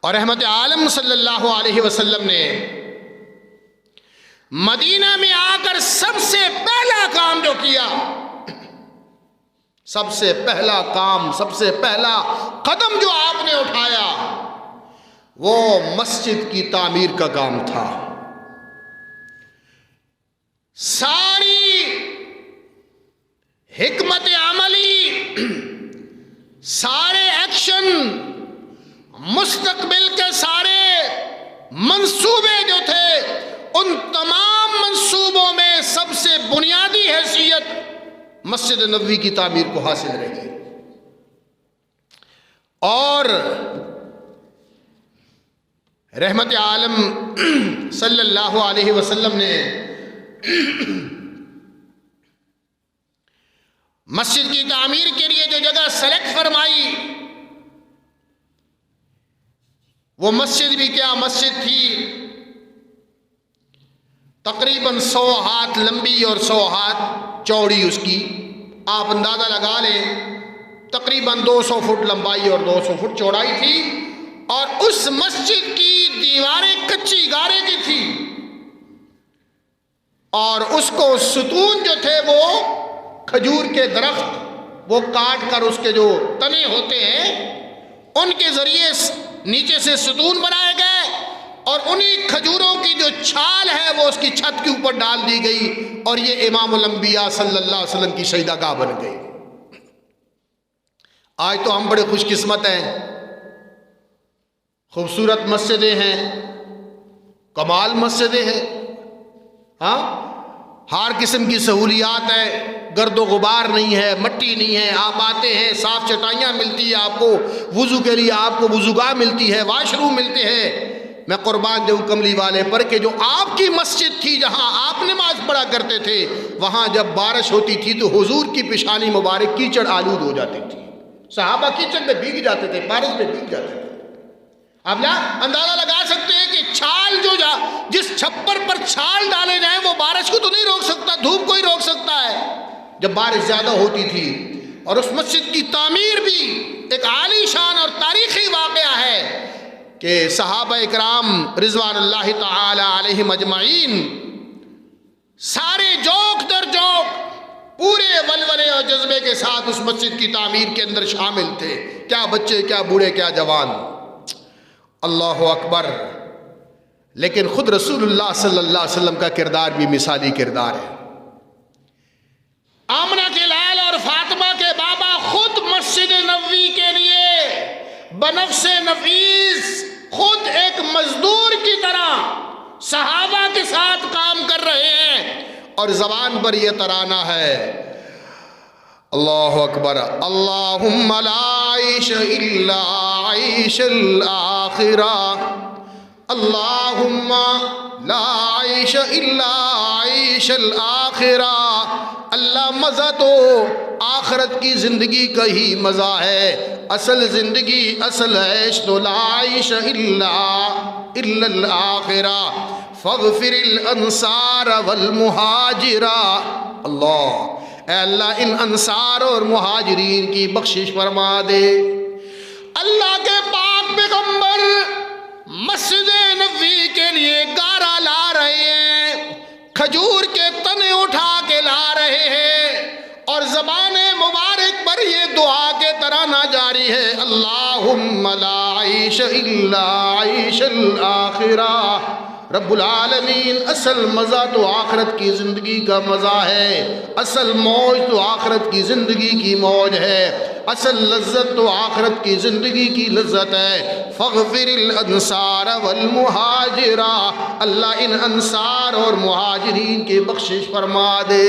اور رحمت عالم صلی اللہ علیہ وسلم نے مدینہ میں آ کر سب سے پہلا کام جو کیا، سب سے پہلا کام، سب سے پہلا قدم جو آپ نے اٹھایا وہ مسجد کی تعمیر کا کام تھا۔ ساری حکمت عملی، سارے ایکشن، مستقبل کے سارے منصوبے جو تھے، ان تمام منصوبوں میں سب سے بنیادی حیثیت مسجد نبوی کی تعمیر کو حاصل رہی۔ اور رحمت عالم صلی اللہ علیہ وسلم نے مسجد کی تعمیر کے لیے جو جگہ سلیکٹ فرمائی، وہ مسجد بھی کیا مسجد تھی، تقریباً 100 ہاتھ لمبی اور 100 ہاتھ چوڑی اس کی، آپ اندازہ لگا لیں، تقریباً 200 فٹ لمبائی اور 200 فٹ چوڑائی تھی۔ اور اس مسجد کی دیواریں کچی گارے کی تھی، اور اس کو ستون جو تھے وہ کھجور کے درخت، وہ کاٹ کر اس کے جو تنے ہوتے ہیں ان کے ذریعے نیچے سے ستون بنائے گئے، اور انہی کھجوروں کی جو چھال ہے وہ اس کی چھت کے اوپر ڈال دی گئی، اور یہ امام الانبیاء صلی اللہ علیہ وسلم کی سجدہ گاہ بن گئی۔ آج تو ہم بڑے خوش قسمت ہیں، خوبصورت مسجدیں ہیں، کمال مسجدیں ہیں، ہاں ہر قسم کی سہولیات ہے، گرد و غبار نہیں ہے، مٹی نہیں ہے، آپ آتے ہیں صاف چٹائیاں ملتی ہے، آپ کو وضو کے لیے آپ کو وضوگاہ ملتی ہے، واش روم ملتے ہیں۔ میں قربان جاؤں کملی والے پر کہ جو آپ کی مسجد تھی جہاں آپ نماز پڑھا کرتے تھے، وہاں جب بارش ہوتی تھی تو حضور کی پیشانی مبارک کیچڑ آلود ہو جاتی تھی، صحابہ کیچڑ میں بھیگ جاتے تھے، بارش میں بھیگ جاتے تھے۔ آپ نا اندازہ لگا سکتے ہیں کہ چھال جو جس چھپر پر چھال ڈالے جائیں وہ بارش کو تو نہیں روک سکتا، دھوپ کو ہی روک سکتا ہے۔ جب بارش زیادہ ہوتی تھی، اور اس مسجد کی تعمیر بھی ایک عالی شان اور تاریخی واقعہ ہے کہ صحابہ اکرام رضوان اللہ تعالی علیہم اجمعین سارے جوک در جوک پورے ولولے اور جذبے کے ساتھ اس مسجد کی تعمیر کے اندر شامل تھے، کیا بچے، کیا بوڑھے، کیا جوان، اللہ اکبر۔ لیکن خود رسول اللہ صلی اللہ علیہ وسلم کا کردار بھی مثالی کردار ہے۔ آمنہ کے لال اور فاطمہ کے بابا خود مسجد نبوی کے لیے بنفس نفیس خود ایک مزدور کی طرح صحابہ کے ساتھ کام کر رہے ہیں، اور زبان پر یہ ترانہ ہے، اللہ اکبر، اللہم لا عیش الا عیش الآخرہ، اللہم لا عیش الا عیش الآخرہ۔ اللہ مزہ تو آخرت کی زندگی کا ہی مزہ ہے، اصل زندگی، اصل عیش تو لا عیش الا الآخرہ، فاغفر الانصار والمہاجرہ۔ اللہ، اے اللہ ان انصار اور مہاجرین کی بخشش فرما دے۔ اللہ کے پاک پیغمبر مسجد نبوی کے لیے گارا لا رہے ہیں، کھجور کے تنے اٹھا کے لا رہے ہیں، اور زبان مبارک پر یہ دعا کے ترانہ جاری ہے، اللہم لا عیش الا عیش الآخرہ۔ رب العالمین، اصل مزہ تو آخرت کی زندگی کا مزہ ہے، اصل موج تو آخرت کی زندگی کی موج ہے، اصل لذت تو آخرت کی زندگی کی لذت ہے۔ فاغفر الانصار والمہاجرہ، اللہ ان انصار اور مہاجرین کی بخشش فرما دے۔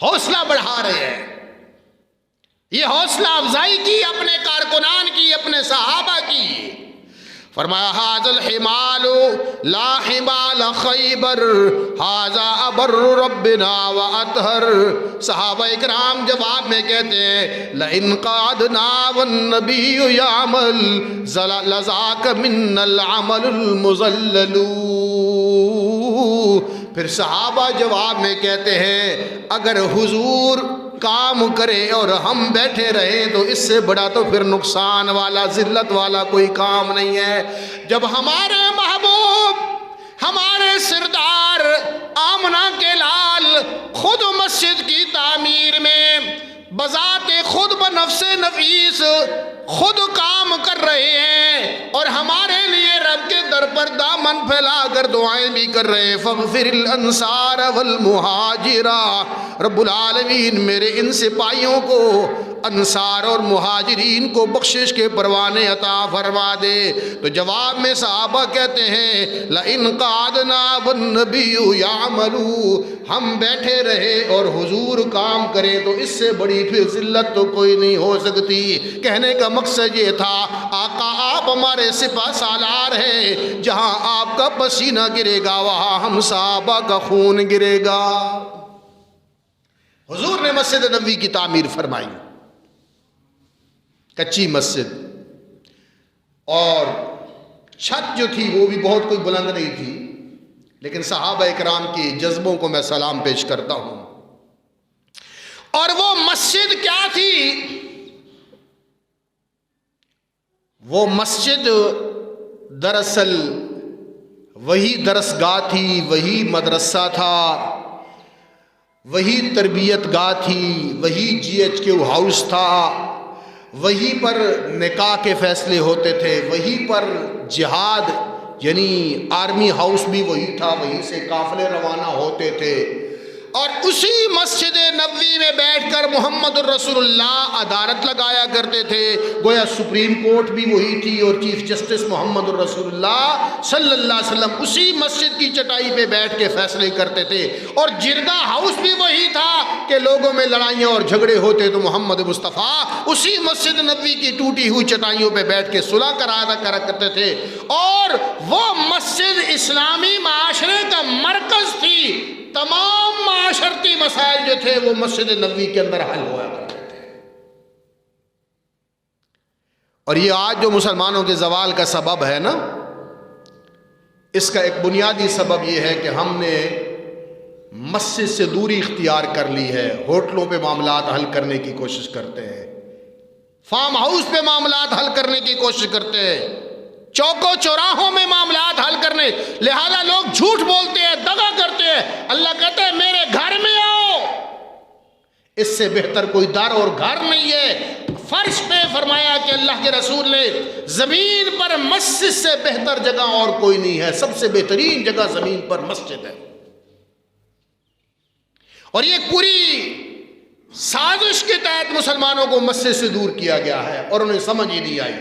حوصلہ بڑھا رہے ہیں، یہ حوصلہ افزائی کی اپنے کارکنان کی، اپنے صحابہ کی۔ فرمایا ھذا الحمال لا حمال خیبر ھذا ابر ربنا واطہر۔ صحابہ اکرام جواب میں کہتے ہیں لئن قعدنا والنبی یعمل لذاک منا العمل المذلل۔ پھر صحابہ جواب میں کہتے ہیں اگر حضور کام کرے اور ہم بیٹھے رہیں تو اس سے بڑا تو پھر نقصان والا ذلت والا کوئی کام نہیں ہے۔ جب ہمارے محبوب، ہمارے سردار آمنہ کے لال خود مسجد کی تعمیر میں بذات خود بنفس نفیس خود کام کر رہے ہیں اور ہمارے لیے رب کے در پر دامن پھیلا کر دعائیں بھی کر رہے ہیں۔ فاغفر الانصار والمہاجرہ، رب العالمین میرے ان سپاہیوں کو، انصار اور مہاجرین کو بخشش کے پروانے عطا فرما دے۔ تو جواب میں صحابہ کہتے ہیں لئن قعدنا والنبی یعمل، ہم بیٹھے رہے اور حضور کام کرے تو اس سے بڑی پھر ذلت تو کوئی نہیں ہو سکتی۔ کہنے کا مقصد یہ تھا آقا آپ ہمارے سپہ سالار ہیں، جہاں آپ کا پسینہ گرے گا وہاں ہم صحابہ کا خون گرے گا۔ حضور نے مسجد نبوی کی تعمیر فرمائی، کچی مسجد، اور چھت جو تھی وہ بھی بہت کوئی بلند نہیں تھی، لیکن صحابہ اکرام کی جذبوں کو میں سلام پیش کرتا ہوں۔ اور وہ مسجد کیا تھی؟ وہ مسجد دراصل وہی درسگاہ تھی، وہی مدرسہ تھا، وہی تربیت گاہ تھی، وہی GHQ ہاؤس تھا، وہی پر نکاح کے فیصلے ہوتے تھے، وہی پر جہاد یعنی آرمی ہاؤس بھی وہی تھا، وہیں سے قافلے روانہ ہوتے تھے۔ اور اسی مسجد نبوی میں بیٹھ کر محمد الرسول اللہ عدالت لگایا کرتے تھے، گویا سپریم کورٹ بھی وہی تھی اور چیف جسٹس محمد الرسول اللہ صلی اللہ علیہ وسلم اسی مسجد کی چٹائی پہ بیٹھ کے فیصلے کرتے تھے۔ اور جرگہ ہاؤس بھی وہی تھا کہ لوگوں میں لڑائیاں اور جھگڑے ہوتے تو محمد مصطفیٰ اسی مسجد نبوی کی ٹوٹی ہوئی چٹائیوں پہ بیٹھ کے صلح کرا کرتے تھے۔ اور وہ مسجد اسلامی معاشرے کا مرکز تھی، تمام معاشرتی مسائل جو تھے وہ مسجد نبوی کے اندر حل ہوا کرتے تھے۔ اور یہ آج جو مسلمانوں کے زوال کا سبب ہے نا، اس کا ایک بنیادی سبب یہ ہے کہ ہم نے مسجد سے دوری اختیار کر لی ہے، ہوٹلوں پہ معاملات حل کرنے کی کوشش کرتے ہیں، فارم ہاؤس پہ معاملات حل کرنے کی کوشش کرتے ہیں، چوکوں چوراہوں میں معاملات حل کرنے، لہذا لوگ جھوٹ بولتے ہیں، دغا کرتے ہیں۔ اللہ کہتا ہے میرے گھر میں آؤ، اس سے بہتر کوئی در اور گھر نہیں ہے۔ فرش پہ فرمایا کہ اللہ کے رسول نے زمین پر مسجد سے بہتر جگہ اور کوئی نہیں ہے، سب سے بہترین جگہ زمین پر مسجد ہے۔ اور یہ پوری سازش کے تحت مسلمانوں کو مسجد سے دور کیا گیا ہے اور انہیں سمجھ ہی نہیں آئی۔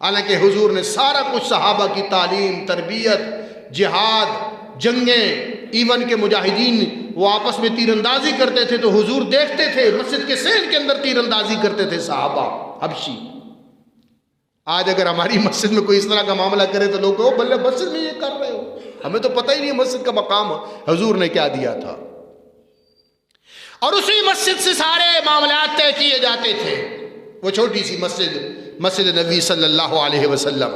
حالانکہ حضور نے سارا کچھ صحابہ کی تعلیم، تربیت، جہاد، جنگیں، ایون کے مجاہدین وہ آپس میں تیر اندازی کرتے تھے تو حضور دیکھتے تھے، مسجد کے صحن کے اندر تیر اندازی کرتے تھے صحابہ حبشی۔ آج اگر ہماری مسجد میں کوئی اس طرح کا معاملہ کرے تو لوگ کہو بلے مسجد میں یہ کر رہے ہو، ہمیں تو پتہ ہی نہیں مسجد کا مقام حضور نے کیا دیا تھا۔ اور اسی مسجد سے سارے معاملات طے کیے جاتے تھے۔ وہ چھوٹی سی مسجد نبی صلی اللہ علیہ وسلم،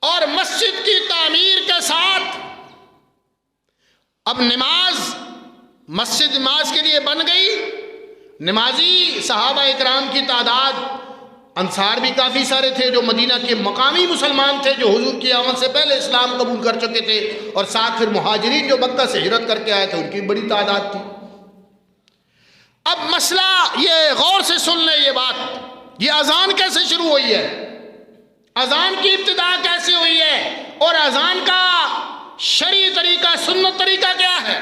اور مسجد کی تعمیر کے ساتھ اب مسجد نماز کے لیے بن گئی۔ نمازی صحابہ اکرام کی تعداد، انصار بھی کافی سارے تھے جو مدینہ کے مقامی مسلمان تھے جو حضور کی آمد سے پہلے اسلام قبول کر چکے تھے، اور ساتھ پھر مہاجرین جو مکہ سے ہجرت کر کے آئے تھے ان کی بڑی تعداد تھی۔ اب مسئلہ یہ غور سے سن لیں یہ بات، یہ اذان کیسے شروع ہوئی ہے، اذان کی ابتدا کیسے ہوئی ہے، اور اذان کا شرعی طریقہ، سنت طریقہ کیا ہے۔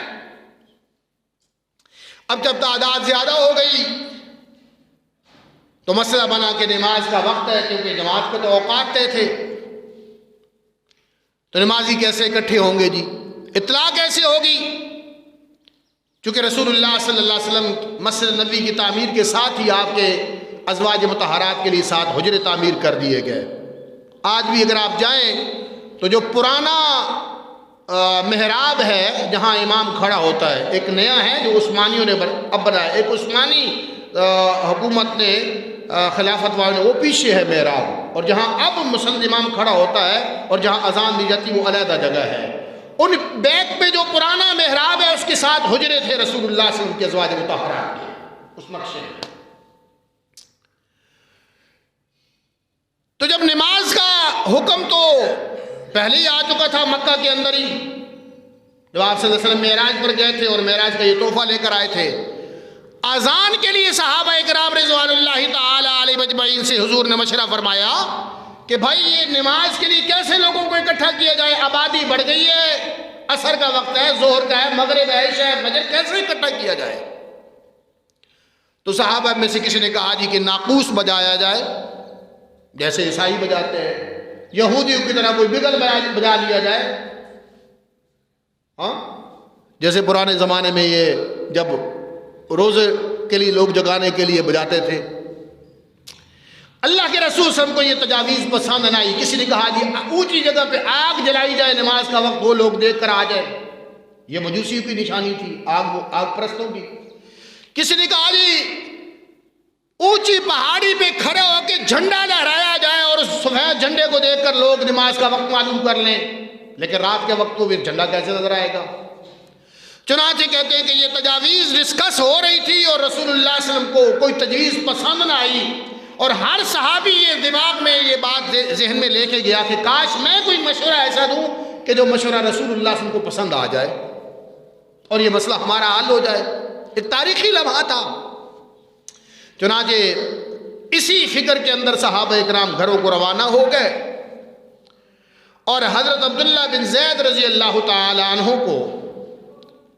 اب جب تعداد زیادہ ہو گئی تو مسئلہ بنا کہ نماز کا وقت ہے، کیونکہ جماعت کے تو اوقات طے تھے، تو نمازی کیسے اکٹھے ہوں گے جی، اطلاع کیسے ہوگی۔ چونکہ رسول اللہ صلی اللہ علیہ وسلم مسجد نبوی کی تعمیر کے ساتھ ہی آپ کے ازواج مطہرات کے لیے 7 حجرے تعمیر کر دیے گئے۔ آج بھی اگر آپ جائیں تو جو پرانا محراب ہے جہاں امام کھڑا ہوتا ہے، ایک نیا ہے جو عثمانیوں نے اب بنایا، ایک عثمانی حکومت نے خلافت والے وہ پیچھے ہے محراب، اور جہاں اب مسلم امام کھڑا ہوتا ہے اور جہاں اذان دی جاتی وہ علیحدہ جگہ ہے۔ ان بیت پہ جو پرانا محراب ہے اس کے ساتھ حجرے تھے رسول اللہ صلی اللہ علیہ وسلم کے ازواج مطہرات کے اس نقشے میں. تو جب نماز کا حکم تو پہلے ہی آ چکا تھا مکہ کے اندر ہی، جب آپ صلی اللہ علیہ وسلم معراج پر گئے تھے اور معراج کا یہ تحفہ لے کر آئے تھے. اذان کے لیے صحابہ اکرام رضوان اللہ تعالی علیہ مجمعین سے حضور نے مشورہ فرمایا کہ بھائی یہ نماز کے لیے کیسے لوگوں کو اکٹھا کیا جائے، آبادی بڑھ گئی ہے، عصر کا وقت ہے، ظہر کا ہے، مغرب ہے، عشاء ہے، فجر، کیسے اکٹھا کیا جائے؟ تو صحابہ میں سے کسی نے کہا جی کہ ناقوس بجایا جائے، جیسے عیسائی بجاتے ہیں، یہودیوں کی طرح کوئی بگل بجا لیا جائے، ہاں جیسے پرانے زمانے میں یہ جب روزے کے لیے لوگ جگانے کے لیے بجاتے تھے. اللہ کے رسول صلی اللہ علیہ وسلم کو یہ تجاویز پسند نہ آئی. کسی نے کہا جی اونچی جگہ پہ آگ جلائی جائے نماز کا وقت، وہ لوگ دیکھ کر آ جائے، یہ مجوسیوں کی نشانی تھی، آگ پرستوں کی. کسی نے کہا جی اونچی پہاڑی پہ کھڑے ہو کے جھنڈا لہرایا جائے اور اس سفید جھنڈے کو دیکھ کر لوگ نماز کا وقت معلوم کر لیں، لیکن رات کے وقت کو بھی جھنڈا کیسے نظر آئے گا؟ چنانچہ کہتے ہیں کہ یہ تجاویز ڈسکس ہو رہی تھی اور رسول اللہ صلی اللہ علیہ وسلم کو کوئی تجویز پسند نہ آئی، اور ہر صحابی یہ دماغ میں یہ بات ذہن میں لے کے گیا کہ کاش میں کوئی مشورہ ایسا دوں کہ جو مشورہ رسول اللہ صلی اللہ علیہ وسلم کو پسند آ جائے اور یہ مسئلہ ہمارا حل ہو جائے. ایک تاریخی لمحہ تھا. چنانچہ اسی فکر کے اندر صحابہ اکرام گھروں کو روانہ ہو گئے اور حضرت عبداللہ بن زید رضی اللہ تعالی عنہ کو،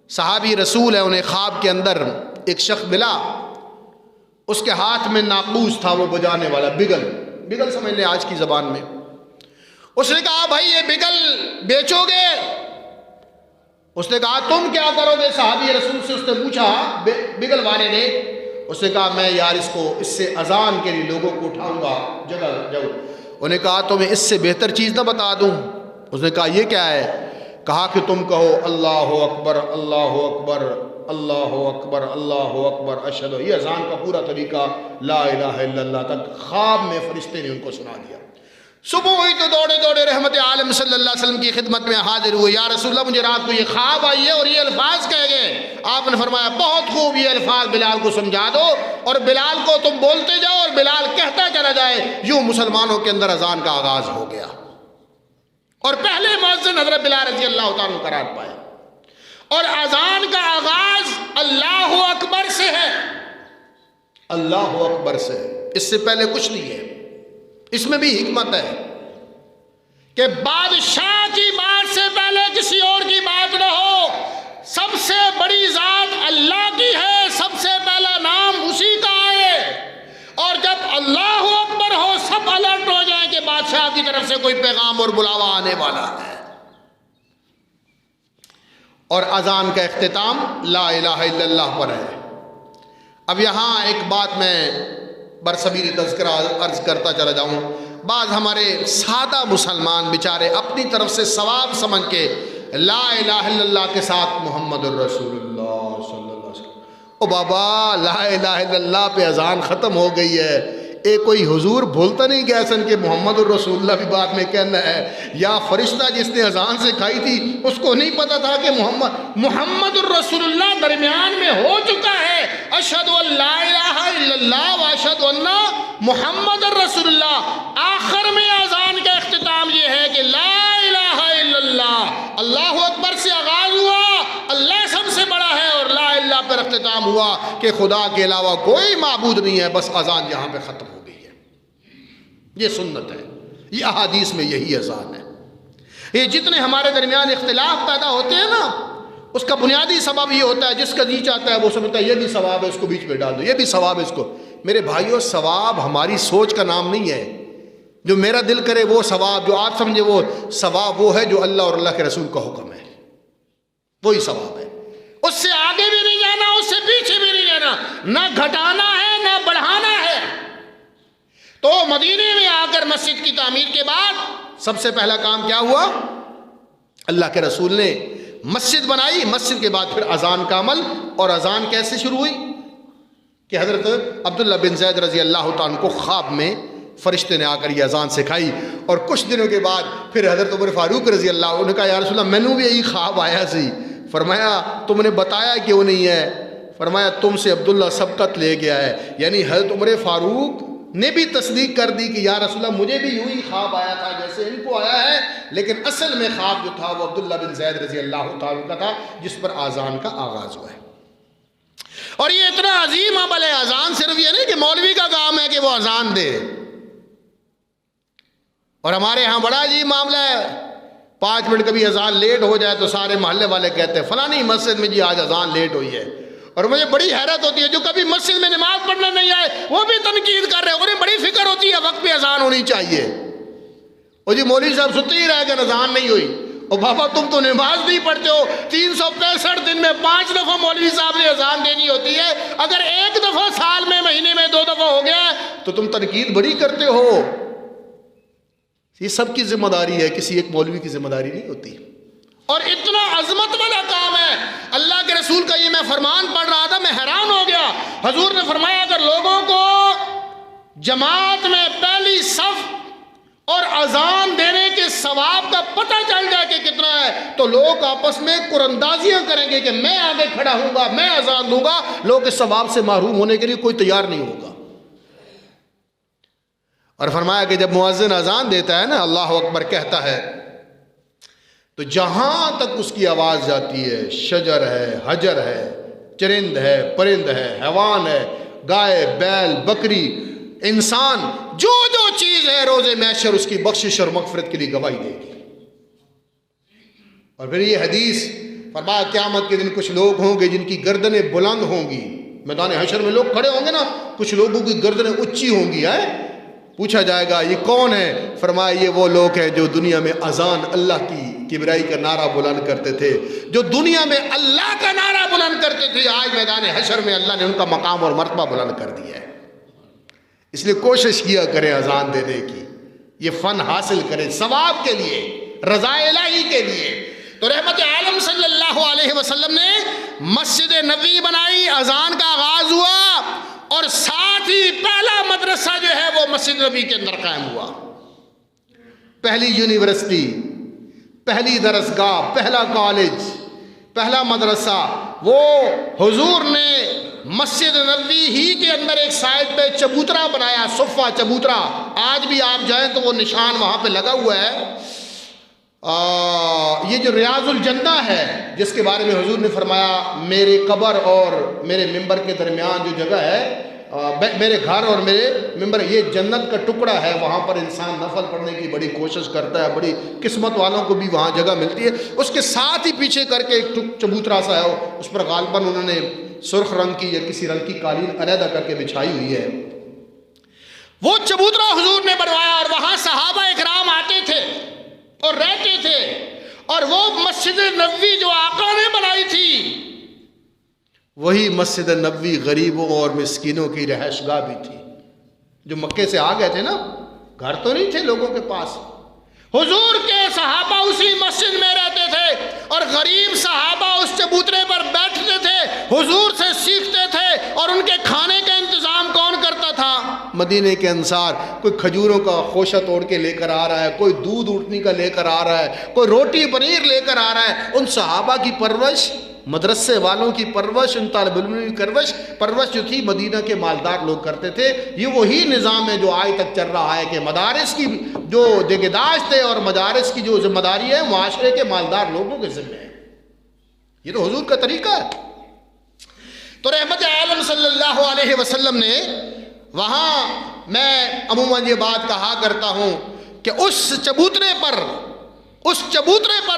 صحابی رسول ہے، انہیں خواب کے اندر ایک شخص ملا، اس کے ہاتھ میں ناقوس تھا، وہ بجانے والا بگل سمجھ لیں آج کی زبان میں. اس نے کہا بھائی یہ بگل بیچو گے؟ اس نے کہا تم کیا کرو گے؟ صحابی رسول سے اس نے پوچھا بگل والے نے. اس نے کہا میں یار اس سے اذان کے لیے لوگوں کو اٹھاؤں گا جگہ جگہ. انہوں نے کہا تو میں اس سے بہتر چیز نہ بتا دوں؟ اس نے کہا یہ کیا ہے؟ کہا کہ تم کہو اللہ اکبر اللہ اکبر اللہ اکبر اللہ اکبر اشہد. یہ اذان کا پورا طریقہ لا الہ الا اللہ تک خواب میں فرشتے نے ان کو سنا دیا. صبح ہوئی تو دوڑے دوڑے رحمت عالم صلی اللہ علیہ وسلم کی خدمت میں حاضر ہوئے. یا رسول اللہ مجھے رات کو یہ خواب آئی ہے اور یہ الفاظ کہے گئے. آپ نے فرمایا بہت خوب، یہ الفاظ بلال کو سمجھا دو اور بلال کو تم بولتے جاؤ اور بلال کہتا چلا جائے. یوں مسلمانوں کے اندر اذان کا آغاز ہو گیا اور پہلے مؤذن حضرت بلال رضی اللہ تعالیٰ قرار پائے. اور اذان کا آغاز اللہ اکبر سے ہے، اللہ اکبر سے، اس سے پہلے کچھ نہیں ہے. اس میں بھی حکمت ہے کہ بادشاہ کی بات سے پہلے کسی اور کی بات نہ ہو. سب سے بڑی ذات اللہ کی ہے، سب سے پہلا نام اسی کا آئے، اور جب اللہ اکبر ہو سب الرٹ ہو جائیں کہ بادشاہ کی طرف سے کوئی پیغام اور بلاوا آنے والا ہے. اور اذان کا اختتام لا الہ الا اللہ پر ہے. اب یہاں ایک بات میں برصغیر تذکرہ عرض کرتا چلا جاؤں. بعض ہمارے سادہ مسلمان بیچارے اپنی طرف سے ثواب سمجھ کے لا الہ الا اللہ کے ساتھ محمد الرسول اللہ صلی اللہ علیہ وسلم. او بابا لا الہ الا اللہ پہ اذان ختم ہو گئی ہے. ایک کوئی حضور بھولتا نہیں گیا سن کہ محمد الرسول اللہ بھی بعد میں کہنا ہے. یا فرشتہ جس نے اذان سکھائی تھی اس کو نہیں پتا تھا کہ محمد الرسول اللہ درمیان میں ہو چکا ہے. اشہد ان لا الہ الا اللہ و اشہد ان محمد الرسول اللہ. آخر میں اذان کا اختتام یہ ہے کہ لا الہ الا اللہ، اللہ اکبر سے آغاز ہوا، اللہ سب سے بڑا ہے، اور لا الہ پر اختتام ہوا کہ خدا کے علاوہ کوئی معبود نہیں ہے. بس اذان یہاں پہ ختم ہو گئی ہے. یہ سنت ہے، یہ احادیث میں یہی اذان ہے. یہ جتنے ہمارے درمیان اختلاف پیدا ہوتے ہیں نا، اس کا بنیادی سبب یہ ہوتا ہے جس کا جی چاہتا ہے وہ سمجھتا ہے یہ بھی ثواب ہے، اس کو بیچ میں ڈال دو، یہ بھی ثواب ہے اس کو. میرے بھائیو ثواب ہماری سوچ کا نام نہیں ہے. جو میرا دل کرے وہ ثواب، جو آپ سمجھے وہ ثواب، وہ ہے جو اللہ اور اللہ کے رسول کا حکم ہے، وہی ثواب ہے. اس سے آگے بھی نہیں جانا، اس سے پیچھے بھی نہیں جانا، نہ گھٹانا ہے نہ بڑھانا ہے. تو مدینے میں آ کر مسجد کی تعمیر کے بعد سب سے پہلا کام کیا ہوا؟ اللہ کے رسول نے مسجد بنائی. مسجد کے بعد پھر اذان کا عمل. اور اذان کیسے شروع ہوئی کہ حضرت عبداللہ بن زید رضی اللہ تعالیٰ کو خواب میں فرشتے نے آ کر یہ اذان سکھائی. اور کچھ دنوں کے بعد پھر حضرت عمر فاروق رضی اللہ عنہ نے کہا یا رسول اللہ مینوں بھی یہی خواب آیا سی. فرمایا تم نے بتایا کیوں نہیں ہے؟ فرمایا تم سے عبداللہ سبقت لے گیا ہے. یعنی حضرت عمر فاروق نے بھی تصدیق کر دی کہ یا رسول اللہ مجھے بھی یوں ہی خواب آیا تھا جیسے ان کو آیا ہے، لیکن اصل میں خواب جو تھا وہ عبداللہ بن زید رضی اللہ تعالیٰ کا تھا جس پر اذان کا آغاز ہوا ہے. اور یہ اتنا عظیم عمل ہے اذان، صرف یہ نہیں کہ مولوی کا کام ہے کہ وہ اذان دے. اور ہمارے ہاں بڑا عجیب معاملہ ہے، 5 منٹ کبھی اذان لیٹ ہو جائے تو سارے محلے والے کہتے ہیں فلانی مسجد میں جی آج اذان لیٹ ہوئی ہے. اور مجھے بڑی حیرت ہوتی ہے جو کبھی مسجد میں نماز پڑھنے نہیں آئے وہ بھی تنقید کر رہے ہیں. انہیں بڑی فکر ہوتی ہے وقت پہ اذان ہونی چاہیے. اور جی مولوی صاحب سنتے ہی رہ گئے اذان نہیں ہوئی. اور بابا تم تو نماز نہیں پڑھتے ہو، 365 دن میں 5 دفعہ مولوی صاحب نے اذان دینی ہوتی ہے. اگر 1 دفعہ سال میں مہینے میں 2 دفعہ ہو گیا تو تم تنقید بڑی کرتے ہو. یہ سب کی ذمہ داری ہے، کسی ایک مولوی کی ذمہ داری نہیں ہوتی. اور اتنا عظمت والا کام ہے. اللہ کے رسول کا یہ میں فرمان پڑھ رہا تھا، میں حیران ہو گیا. حضور نے فرمایا اگر لوگوں کو جماعت میں پہلی صف اور اذان دینے کے ثواب کا پتہ چل جائے کہ کتنا ہے تو لوگ آپس میں قراندازیاں کریں گے کہ میں آگے کھڑا ہوں گا، میں اذان دوں گا. لوگ اس ثواب سے محروم ہونے کے لیے کوئی تیار نہیں ہوگا. اور فرمایا کہ جب مؤذن اذان دیتا ہے نا، اللہ اکبر کہتا ہے، تو جہاں تک اس کی آواز جاتی ہے، شجر ہے، حجر ہے، چرند ہے، پرند ہے، حیوان ہے، گائے، بیل، بکری، انسان، جو جو چیز ہے روز محشر اس کی بخشش اور مغفرت کے لیے گواہی دے گی. اور پھر یہ حدیث فرمایا قیامت کے دن کچھ لوگ ہوں گے جن کی گردنیں بلند ہوں گی. میدان حشر میں لوگ کھڑے ہوں گے نا، کچھ لوگوں کی گردنیں اونچی ہوں گی. پوچھا جائے گا یہ کون ہے؟ فرمایا یہ وہ لوگ ہیں جو دنیا میں اذان اللہ کی کبریائی کا نعرہ بلند کرتے تھے، جو دنیا میں اللہ کا نعرہ بلند کرتے تھے. آج میدان حشر میں اللہ نے ان کا مقام اور مرتبہ بلند کر دیا ہے. اس لیے کوشش کیا کریں اذان دینے کی، یہ فن حاصل کریں ثواب کے لیے، رضا الہی کے لیے. تو رحمت عالم صلی اللہ علیہ وسلم نے مسجد نبوی بنائی، اذان کا آغاز ہوا، اور ساتھ ہی پہلا مدرسہ جو ہے وہ مسجد نبوی کے اندر قائم ہوا. پہلی یونیورسٹی، پہلی درسگاہ، پہلا کالج، پہلا مدرسہ وہ حضور نے مسجد نبوی ہی کے اندر ایک سائڈ پہ چبوترا بنایا، صفہ چبوترا. آج بھی آپ جائیں تو وہ نشان وہاں پہ لگا ہوا ہے. یہ جو ریاض الجنہ ہے جس کے بارے میں حضور نے فرمایا میرے قبر اور میرے ممبر کے درمیان جو جگہ ہے، میرے گھر اور میرے ممبر، یہ جنت کا ٹکڑا ہے. وہاں پر انسان نفل پڑھنے کی بڑی کوشش کرتا ہے، بڑی قسمت والوں کو بھی وہاں جگہ ملتی ہے. اس کے ساتھ ہی پیچھے کر کے ایک چبوترا سا ہے، اس پر غالباً انہوں نے سرخ رنگ کی یا کسی رنگ کی قالین علیحدہ کر کے بچھائی ہوئی ہے. وہ چبوترا حضور نے بنوایا اور وہاں صحابہ اکرام آتے تھے اور رہتے تھے. اور وہ مسجد نبوی جو آقا نے بنائی تھی وہی مسجد نبوی غریبوں اور مسکینوں کی رہائش گاہ بھی تھی. جو مکے سے آ گئے تھے نا، گھر تو نہیں تھے لوگوں کے پاس. حضور کے صحابہ اسی مسجد میں رہتے تھے اور غریب صحابہ اس چبوترے پر بیٹھتے تھے، حضور سے سیکھتے تھے. اور ان کے کھانے کا انتظام کون کرتا تھا؟ مدینے کے انصار. کوئی کھجوروں کا خوشہ توڑ کے لے کر آ رہا ہے، کوئی دودھ اٹھنی کا لے کر آ رہا ہے، کوئی روٹی پنیر لے کر آ رہا ہے. ان صحابہ کی پرورش، مدرسے والوں کی پرورش، ان طالب علموں کی پرورش جو تھی مدینہ کے مالدار لوگ کرتے تھے. یہ وہی نظام ہے جو آج تک چل رہا ہے کہ مدارس کی جو نگہداشت ہے اور مدارس کی جو ذمہ داری ہے معاشرے کے مالدار لوگوں کے ذمہ ہے. یہ تو حضور کا طریقہ ہے. تو رحمت عالم صلی اللہ علیہ وسلم نے وہاں، میں عموماً یہ بات کہا کرتا ہوں کہ اس چبوترے پر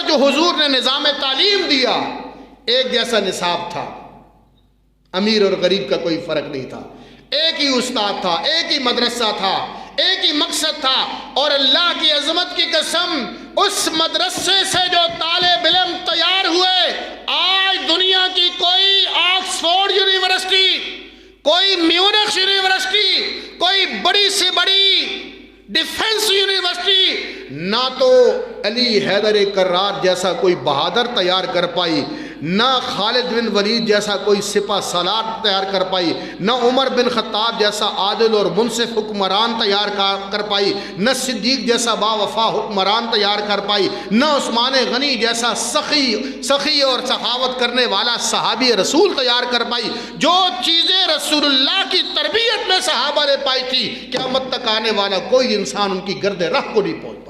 جو حضور نے نظام تعلیم دیا، ایک جیسا نصاب تھا، امیر اور غریب کا کوئی فرق نہیں تھا. ایک ہی استاد تھا، ایک ہی مدرسہ تھا، ایک ہی مقصد تھا. اور اللہ کی عظمت کی قسم، اس مدرسے سے جو طالب علم تیار ہوئے، آج دنیا کی کوئی آکسفورڈ یونیورسٹی، کوئی میونخ یونیورسٹی، کوئی بڑی سے بڑی ڈیفنس یونیورسٹی نہ تو علی حیدر کرار جیسا کوئی بہادر تیار کر پائی، نہ خالد بن ولید جیسا کوئی سپہ سالار تیار کر پائی، نہ عمر بن خطاب جیسا عادل اور منصف حکمران تیار کر پائی، نہ صدیق جیسا با وفا حکمران تیار کر پائی، نہ عثمان غنی جیسا سخی اور سخاوت کرنے والا صحابی رسول تیار کر پائی۔ جو چیزیں رسول اللہ کی تربیت میں صحابہ نے پائی تھی، قیامت تک آنے والا کوئی انسان ان کی گرد راہ کو نہیں پہنچ پایا۔